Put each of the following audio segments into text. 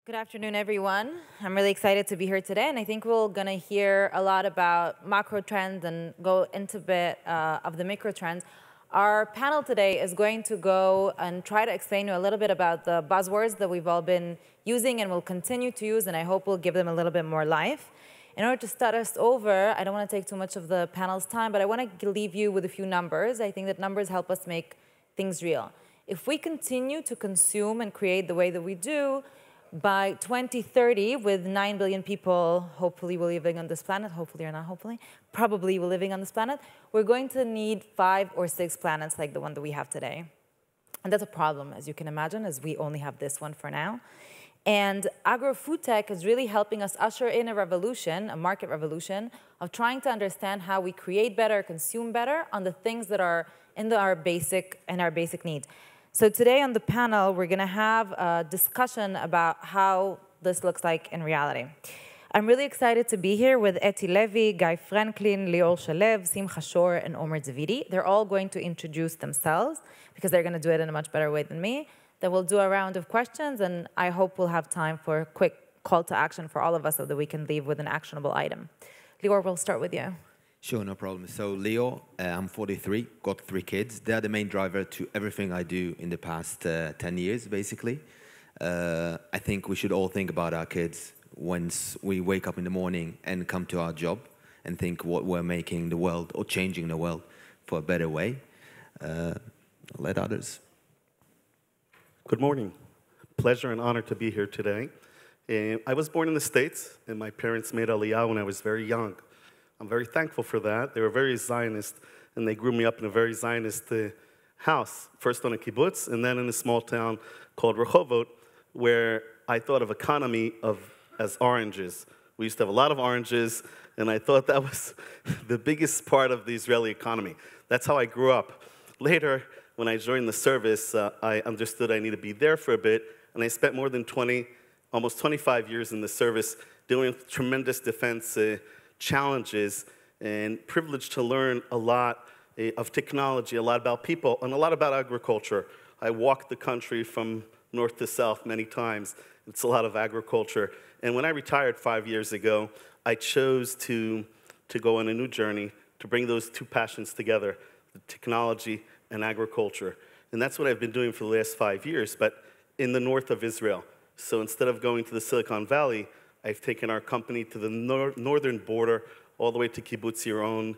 Good afternoon, everyone. I'm really excited to be here today, and I think we're going to hear a lot about macro trends and go into a bit of the micro trends. Our panel today is going to go and try to explain to you a little bit about the buzzwords that we've all been using and will continue to use, and I hope we'll give them a little bit more life. In order to start us over, I don't want to take too much of the panel's time, but I want to leave you with a few numbers. I think that numbers help us make things real. If we continue to consume and create the way that we do, by 2030, with 9 billion people hopefully we're living on this planet, hopefully or not hopefully, probably we're living on this planet, we're going to need 5 or 6 planets like the one that we have today. And that's a problem, as you can imagine, as we only have this one for now. And agro-food tech is really helping us usher in a revolution, a market revolution, of trying to understand how we create better, consume better on the things that are in our basic needs. So today on the panel, we're going to have a discussion about how this looks like in reality. I'm really excited to be here with Eti Levy, Guy Franklin, Lior Shalev, Simcha Shor, and Omer Zavidi. They're all going to introduce themselves because they're going to do it in a much better way than me. Then we'll do a round of questions, and I hope we'll have time for a quick call to action for all of us so that we can leave with an actionable item. Lior, we'll start with you. Sure, no problem. So Leo, I'm 43, got 3 kids. They're the main driver to everything I do in the past 10 years, basically. I think we should all think about our kids once we wake up in the morning and come to our job and think what we're making the world or changing the world for a better way. Let others. Good morning. Pleasure and honor to be here today. I was born in the States, and my parents made Aliyah when I was very young. I'm very thankful for that. They were very Zionist, and they grew me up in a very Zionist house, first on a kibbutz, and then in a small town called Rehovot, where I thought of economy as oranges. We used to have a lot of oranges, and I thought that was the biggest part of the Israeli economy. That's how I grew up. Later, when I joined the service, I understood I needed to be there for a bit, and I spent more than almost 25 years in the service doing tremendous defense challenges, and privileged to learn a lot of technology, a lot about people, and a lot about agriculture. I walked the country from north to south many times. It's a lot of agriculture. And when I retired 5 years ago, I chose to go on a new journey to bring those two passions together, the technology and agriculture. And that's what I've been doing for the last 5 years, but in the north of Israel. So instead of going to the Silicon Valley, I've taken our company to the northern border, all the way to Kibbutz Yaron,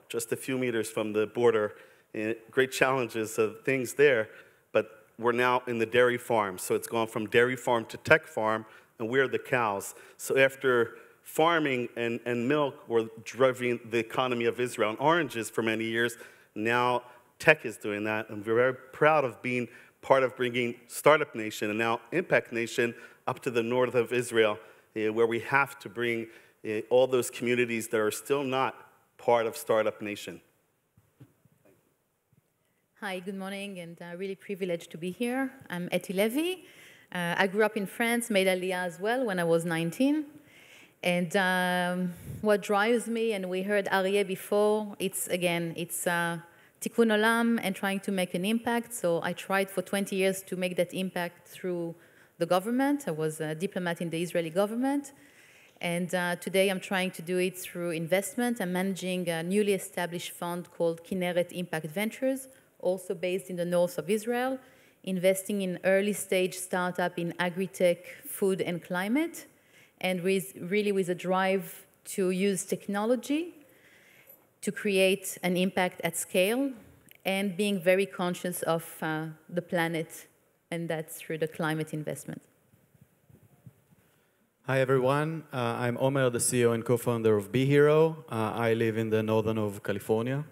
just a few meters from the border. And great challenges of things there, but we're now in the dairy farm. So it's gone from dairy farm to tech farm, and we're the cows. So after farming and milk were driving the economy of Israel, and oranges for many years, now tech is doing that, and we're very proud of being part of bringing Startup Nation and now Impact Nation up to the north of Israel, where we have to bring all those communities that are still not part of Startup Nation. Hi, good morning, and really privileged to be here. I'm Eti Levy. I grew up in France, made Aliyah as well when I was 19. And what drives me, and we heard Aryeh before, it's tikkun olam and trying to make an impact. So I tried for 20 years to make that impact through the government. I was a diplomat in the Israeli government. And today I'm trying to do it through investment. I'm managing a newly established fund called Kinneret Impact Ventures, also based in the north of Israel, investing in early stage startup in agri-tech, food and climate, and really with a drive to use technology to create an impact at scale and being very conscious of the planet, and that's through the climate investment. Hi, everyone. I'm Omer, the CEO and co-founder of BeHero. I live in the northern of California.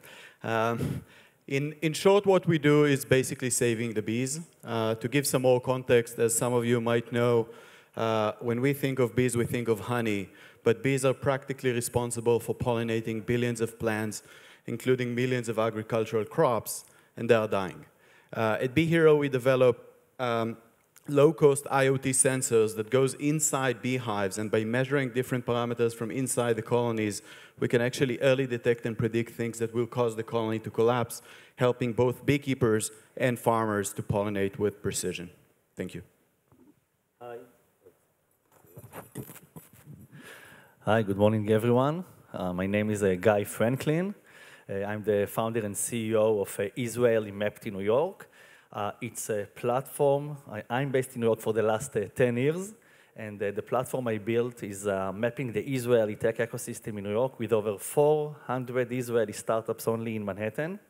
In short, what we do is basically saving the bees. To give some more context, as some of you might know, when we think of bees, we think of honey. But bees are practically responsible for pollinating billions of plants, including millions of agricultural crops, and they are dying. At BeHero, we develop low-cost IoT sensors that goes inside beehives, and by measuring different parameters from inside the colonies, we can actually early detect and predict things that will cause the colony to collapse, helping both beekeepers and farmers to pollinate with precision. Thank you. Hi. Hi, good morning, everyone. My name is Guy Franklin. I'm the founder and CEO of Israel Mapped in New York. It's a platform. I'm based in New York for the last 10 years, and the platform I built is mapping the Israeli tech ecosystem in New York with over 400 Israeli startups only in Manhattan.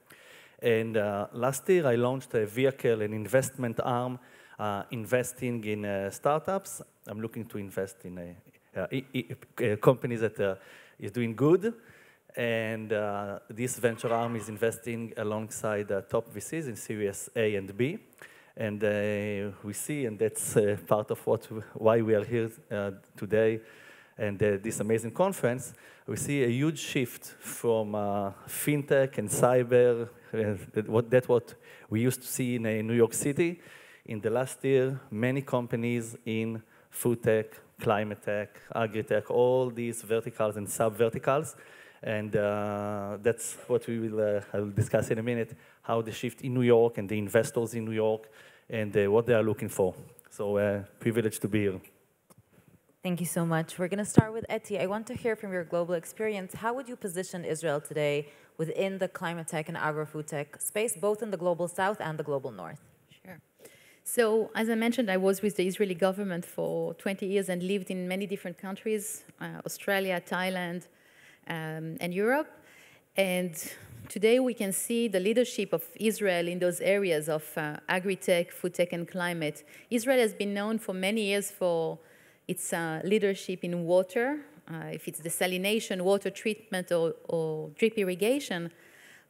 And last year, I launched a vehicle, an investment arm, investing in startups. I'm looking to invest in companies that is doing good. And this venture arm is investing alongside top VCs in Series A and B. And we see, and that's part of why we are here today and this amazing conference, we see a huge shift from fintech and cyber, that's what we used to see in New York City. In the last year, many companies in food tech, climate tech, agri-tech, all these verticals and sub-verticals. And that's what I will discuss in a minute, how the shift in New York and the investors in New York and what they are looking for. So privileged to be here. Thank you so much. We're going to start with Eti. I want to hear from your global experience. How would you position Israel today within the climate tech and agro-food tech space, both in the global south and the global north? Sure. So, as I mentioned, I was with the Israeli government for 20 years and lived in many different countries, Australia, Thailand, and Europe. And today we can see the leadership of Israel in those areas of agri-tech, food tech, and climate. Israel has been known for many years for its leadership in water, if it's desalination, water treatment, or drip irrigation.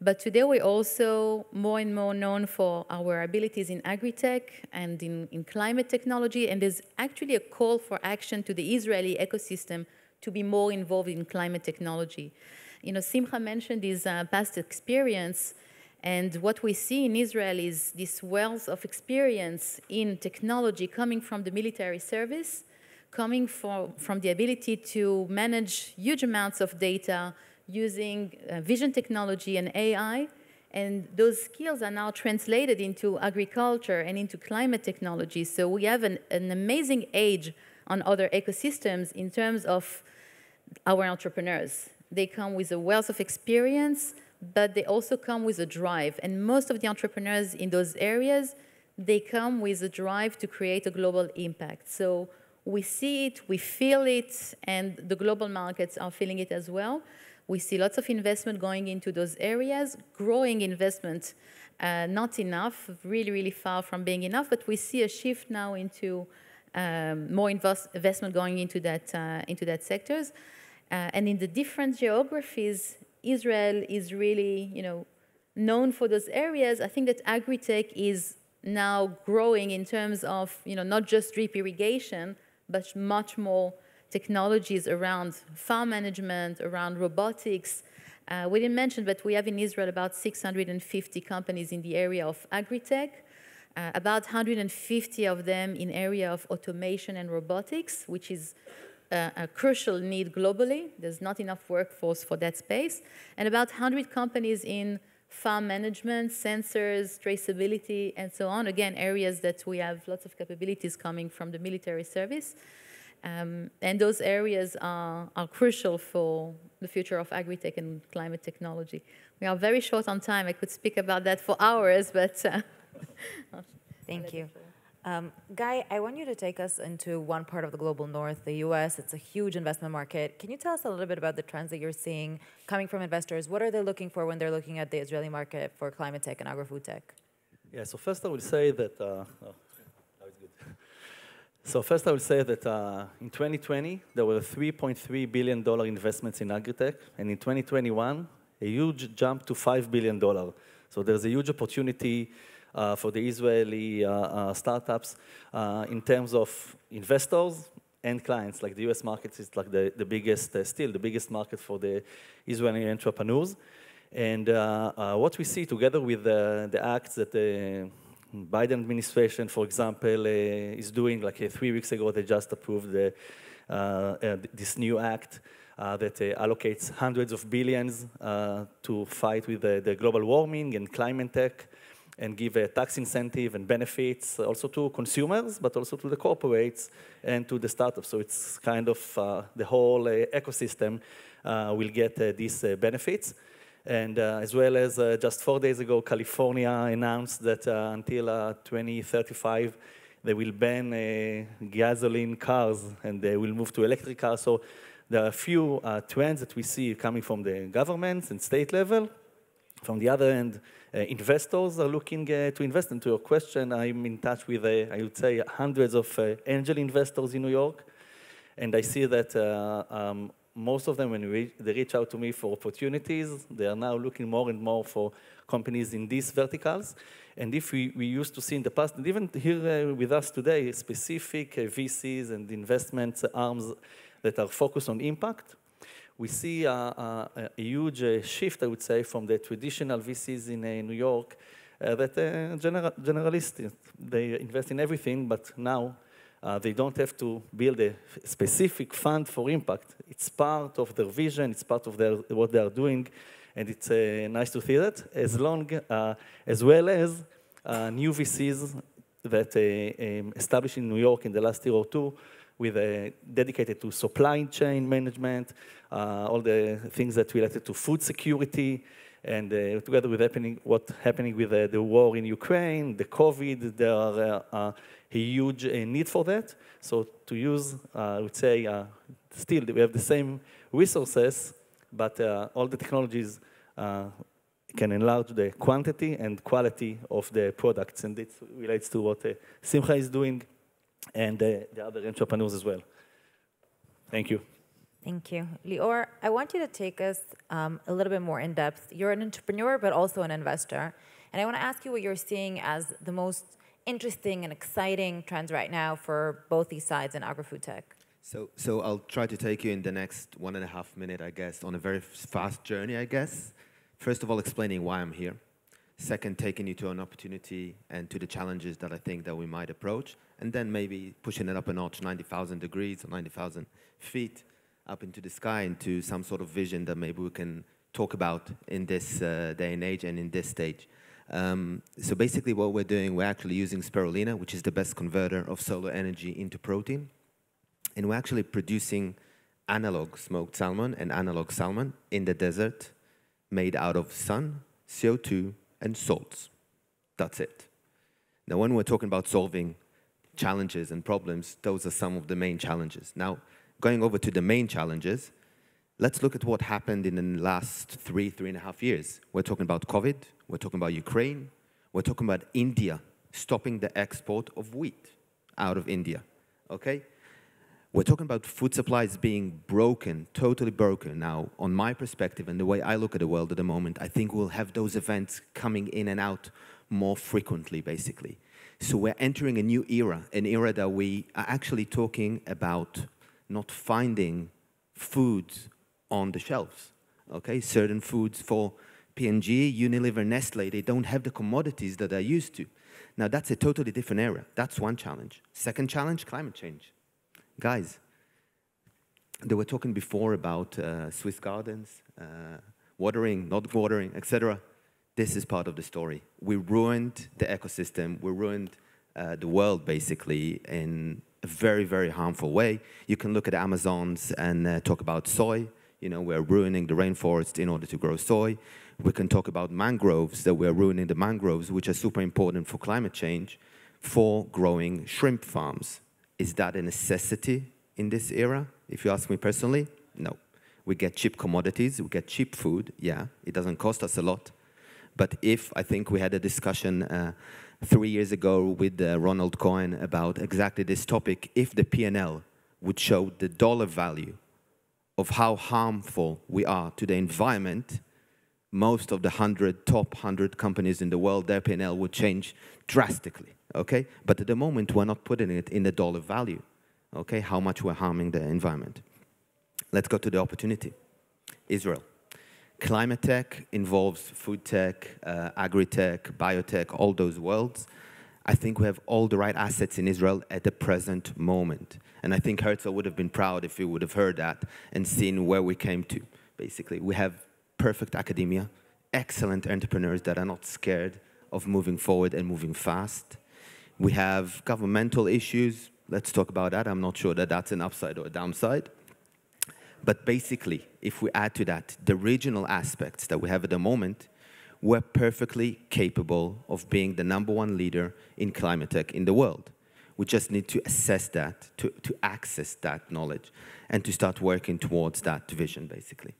But today we're also more and more known for our abilities in agri-tech and in climate technology. And there's actually a call for action to the Israeli ecosystem to be more involved in climate technology. You know, Simcha mentioned his past experience, and what we see in Israel is this wealth of experience in technology coming from the military service, coming from the ability to manage huge amounts of data using vision technology and AI, and those skills are now translated into agriculture and into climate technology. So we have an amazing edge on other ecosystems in terms of our entrepreneurs. They come with a wealth of experience, but they also come with a drive. And most of the entrepreneurs in those areas, they come with a drive to create a global impact. So we see it, we feel it, and the global markets are feeling it as well. We see lots of investment going into those areas, growing investment, not enough, really, really far from being enough, but we see a shift now into more investment going into that sectors. And in the different geographies, Israel is really, known for those areas. I think that agri-tech is now growing in terms of, not just drip irrigation, but much more technologies around farm management, around robotics. We didn't mention, but we have in Israel about 650 companies in the area of agri-tech, about 150 of them in area of automation and robotics, which is a crucial need globally. There's not enough workforce for that space. And about 100 companies in farm management, sensors, traceability, and so on. Again, areas that we have lots of capabilities coming from the military service. And those areas are crucial for the future of agri-tech and climate technology. We are very short on time. I could speak about that for hours, but... Thank you. Guy, I want you to take us into one part of the global north, the US. It's a huge investment market. Can you tell us a little bit about the trends that you're seeing coming from investors? What are they looking for when they're looking at the Israeli market for climate tech and agro-food tech? Yeah, so first I will say that, in 2020, there were $3.3 billion investments in agri-tech, and in 2021, a huge jump to $5 billion. So there's a huge opportunity for the Israeli startups in terms of investors and clients. Like the US market is like the biggest, still the biggest market for the Israeli entrepreneurs. And what we see together with the acts that the Biden administration, for example, is doing, like 3 weeks ago, they just approved this new act that allocates hundreds of billions to fight with the global warming and climate tech. and give a tax incentive and benefits also to consumers, but also to the corporates and to the startups. So it's kind of the whole ecosystem will get these benefits. And as well as just 4 days ago, California announced that until 2035, they will ban gasoline cars and they will move to electric cars. So there are a few trends that we see coming from the governments and state level. From the other end, investors are looking to invest. And to your question, I'm in touch with, I would say, hundreds of angel investors in New York. And I see that most of them, when they reach out to me for opportunities, they are now looking more and more for companies in these verticals. And if we used to see in the past, and even here with us today, specific VCs and investment arms that are focused on impact, we see a huge shift, I would say, from the traditional VCs in New York that generalists, they invest in everything, but now they don't have to build a specific fund for impact. It's part of their vision, it's part of what they are doing, and it's nice to see that, as well as new VCs that established in New York in the last year or two, with dedicated to supply chain management, all the things that related to food security, and together with what's happening with the war in Ukraine, the COVID, there are a huge need for that. So to use, I would say, still we have the same resources, but all the technologies can enlarge the quantity and quality of the products, and it relates to what Simcha is doing and the other entrepreneurs as well. Thank you. Thank you. Lior, I want you to take us a little bit more in depth. You're an entrepreneur, but also an investor. And I want to ask you what you're seeing as the most interesting and exciting trends right now for both these sides in agri-food tech. So I'll try to take you in the next 1.5 minutes, I guess, on a very fast journey, I guess. First of all, explaining why I'm here. Second, taking you to an opportunity and to the challenges that I think that we might approach. And then maybe pushing it up a notch, 90,000 degrees or 90,000 feet up into the sky, into some sort of vision that maybe we can talk about in this day and age and in this stage. So basically what we're doing, we're actually using spirulina, which is the best converter of solar energy into protein. And we're actually producing analog smoked salmon and analog salmon in the desert made out of sun, CO2, and salts. That's it. Now, when we're talking about solving challenges and problems, those are some of the main challenges. Now, going over to the main challenges, let's look at what happened in the last 3.5 years. We're talking about COVID, we're talking about Ukraine, we're talking about India stopping the export of wheat out of India, okay? We're talking about food supplies being broken, totally broken. Now, on my perspective and the way I look at the world at the moment, I think we'll have those events coming in and out more frequently, basically. So we're entering a new era, an era that we are actually talking about not finding foods on the shelves, okay? Certain foods for P&G, Unilever, Nestle, they don't have the commodities that they're used to. Now, that's a totally different era. That's one challenge. Second challenge, climate change. Guys, they were talking before about Swiss gardens, watering, not watering, etc. This is part of the story. We ruined the ecosystem. We ruined the world, basically, in a very, very harmful way. You can look at Amazons and talk about soy. You know, we're ruining the rainforest in order to grow soy. We can talk about mangroves, that we're ruining the mangroves, which are super important for climate change, for growing shrimp farms. Is that a necessity in this era? If you ask me personally, no. We get cheap commodities, we get cheap food, yeah, it doesn't cost us a lot. But if, I think we had a discussion 3 years ago with Ronald Cohen about exactly this topic, if the P&L would show the dollar value of how harmful we are to the environment, most of the top 100 companies in the world, their P&L would change drastically, okay? But at the moment, we're not putting it in the dollar value, okay? How much we're harming the environment. Let's go to the opportunity. Israel. Climate tech involves food tech, agri-tech, biotech, all those worlds. I think we have all the right assets in Israel at the present moment. And I think Herzl would have been proud if he would have heard that and seen where we came to, basically. We have perfect academia, excellent entrepreneurs that are not scared of moving forward and moving fast. We have governmental issues. Let's talk about that. I'm not sure that that's an upside or a downside. But basically, if we add to that the regional aspects that we have at the moment, we're perfectly capable of being the #1 leader in climate tech in the world. We just need to assess that, to access that knowledge, and to start working towards that vision, basically.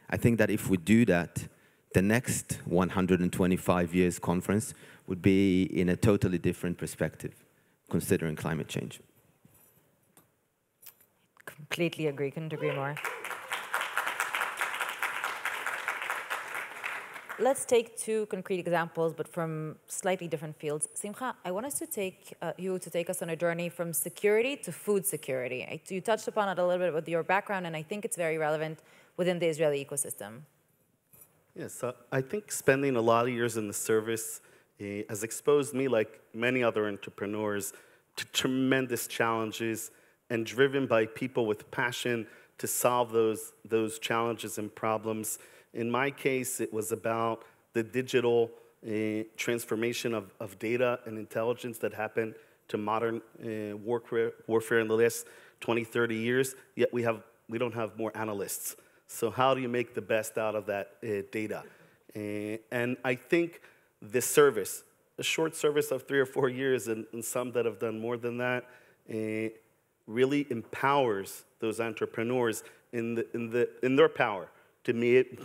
I think that if we do that, the next 125 years conference would be in a totally different perspective, considering climate change. Completely agree, couldn't agree more. Let's take two concrete examples, but from slightly different fields. Simcha, I want us to take you to take us on a journey from security to food security. You touched upon it a little bit with your background, and I think it's very relevant within the Israeli ecosystem. Yes, I think spending a lot of years in the service has exposed me, like many other entrepreneurs, to tremendous challenges and driven by people with passion to solve those challenges and problems. In my case, it was about the digital transformation of data and intelligence that happened to modern warfare in the last 20, 30 years, yet we don't have more analysts. So how do you make the best out of that data? And I think this service, a short service of 3 or 4 years, and some that have done more than that, really empowers those entrepreneurs in their power to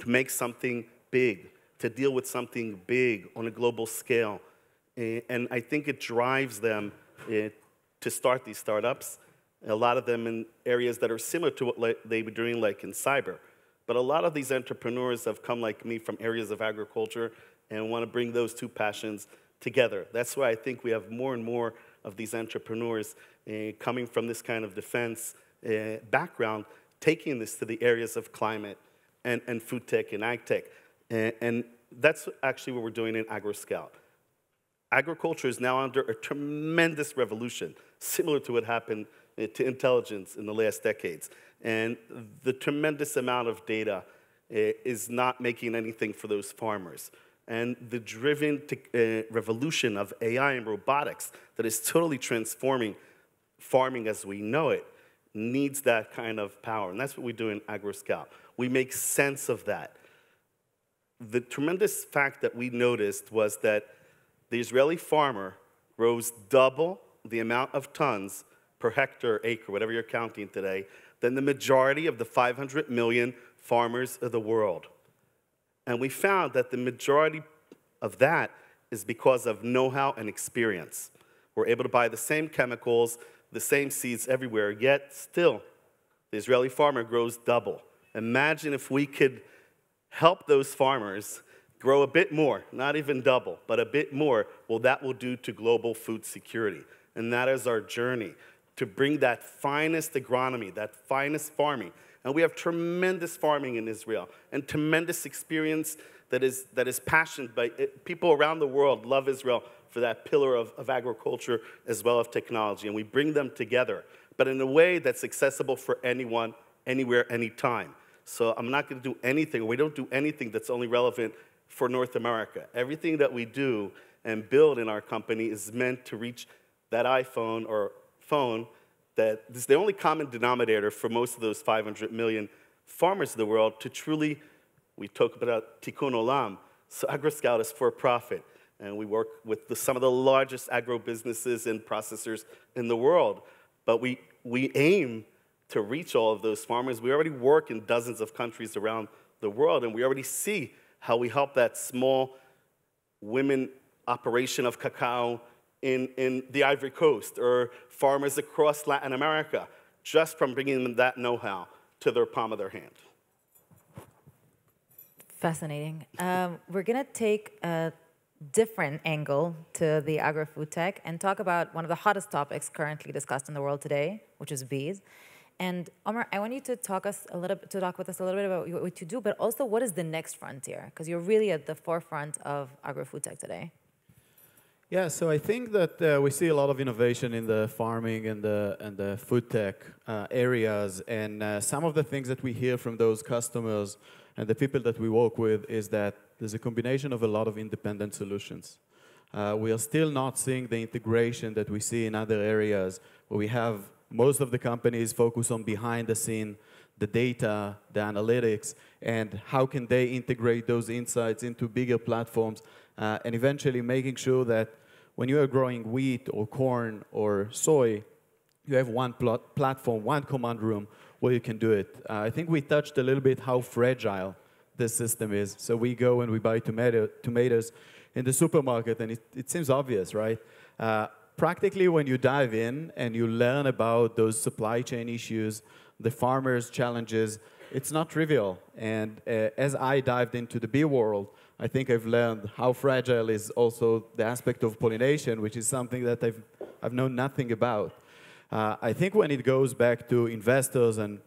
make something big, to deal with something big on a global scale. And I think it drives them to start these startups, a lot of them in areas that are similar to what they were doing, like in cyber. But a lot of these entrepreneurs have come like me from areas of agriculture and want to bring those two passions together. That's why I think we have more and more of these entrepreneurs coming from this kind of defense background, taking this to the areas of climate and food tech and ag tech. And that's actually what we're doing in AgroScout. Agriculture is now under a tremendous revolution, similar to what happened to intelligence in the last decades. And the tremendous amount of data is not making anything for those farmers. And the driven revolution of AI and robotics that is totally transforming farming as we know it needs that kind of power. And that's what we do in AgroScout. We make sense of that. The tremendous fact that we noticed was that the Israeli farmer grows double the amount of tons per hectare, acre, whatever you're counting today, than the majority of the 500 million farmers of the world. And we found that the majority of that is because of know-how and experience. We're able to buy the same chemicals, the same seeds everywhere, yet still, the Israeli farmer grows double. Imagine if we could help those farmers grow a bit more, not even double, but a bit more, well, that will do to global food security. And that is our journey, to bring that finest agronomy, that finest farming. And we have tremendous farming in Israel and tremendous experience that is passionate by people around the world love Israel for that pillar of agriculture as well as technology. And we bring them together, but in a way that's accessible for anyone, anywhere, anytime. So I'm not going to do anything, we don't do anything that's only relevant for North America. Everything that we do and build in our company is meant to reach that iPhone or phone that is the only common denominator for most of those 500 million farmers of the world to truly, we talk about Tikkun Olam. So AgroScout is for profit, and we work with some of the largest agro-businesses and processors in the world. But we aim to reach all of those farmers. We already work in dozens of countries around the world, and we already see how we help that small women operation of cacao in the Ivory Coast, or farmers across Latin America, just from bringing them that know-how to their palm of their hand. Fascinating. We're going to take a different angle to the agri-food tech and talk about one of the hottest topics currently discussed in the world today, which is bees. And Omer, I want you to talk with us a little bit about what you do, but also what is the next frontier? Because you're really at the forefront of agri-food tech today. Yeah, so I think that we see a lot of innovation in the farming and the food tech areas, and some of the things that we hear from those customers and the people that we work with is that there's a combination of a lot of independent solutions. We are still not seeing the integration that we see in other areas where we have most of the companies focus on behind the scene, the data, the analytics, and how can they integrate those insights into bigger platforms, and eventually making sure that when you are growing wheat or corn or soy, you have one platform, one command room where you can do it. I think we touched a little bit how fragile this system is. So we go and we buy tomatoes in the supermarket, and it seems obvious, right? Practically, when you dive in and you learn about those supply chain issues, the farmers' challenges, it's not trivial. And as I dived into the bee world, I think I've learned how fragile is also the aspect of pollination, which is something that I've known nothing about. I think when it goes back to investors and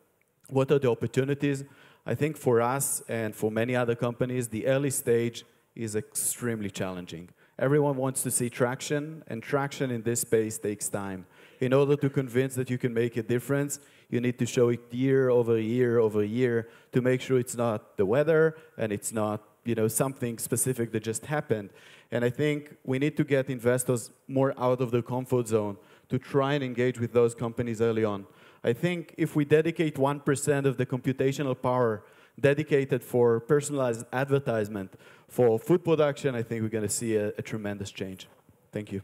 what are the opportunities, I think for us and for many other companies, the early stage is extremely challenging. Everyone wants to see traction, and traction in this space takes time. In order to convince that you can make a difference, you need to show it year over year over year to make sure it's not the weather and it's not something specific that just happened. And I think we need to get investors more out of their comfort zone to try and engage with those companies early on. I think if we dedicate 1% of the computational power dedicated for personalized advertisement for food production, I think we're going to see a tremendous change. Thank you.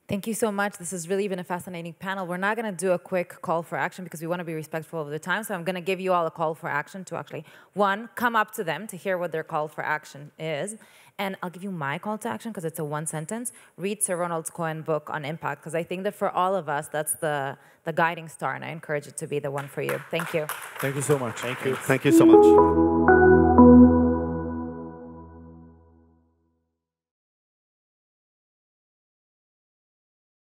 Thank you so much. This has really been a fascinating panel. We're not going to do a quick call for action because we want to be respectful of the time. So I'm going to give you all a call for action to actually, one, come up to them to hear what their call for action is. And I'll give you my call to action because it's a one sentence. Read Sir Ronald Cohen's book on impact, because I think that for all of us, that's the guiding star. And I encourage it to be the one for you. Thank you. Thank you so much. Thank you. Thank you so much.